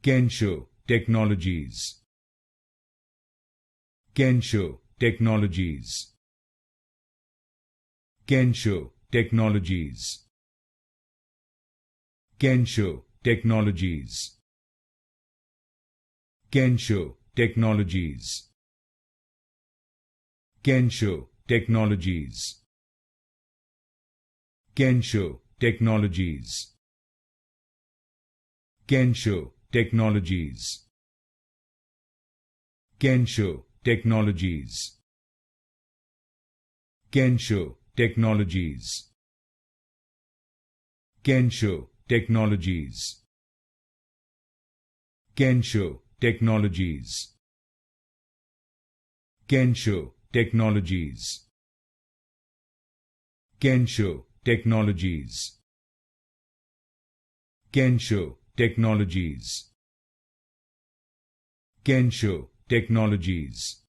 Kensho Technologies. Kensho Technologies. Kensho Technologies. Kensho Technologies. Kensho Technologies. Kensho Technologies. Kensho Technologies. Kensho Technologies. Kensho Technologies. Kensho Technologies. Kensho Technologies. Kensho Technologies. Kensho Technologies. Kensho Technologies. Kensho Technologies. Kensho Technologies.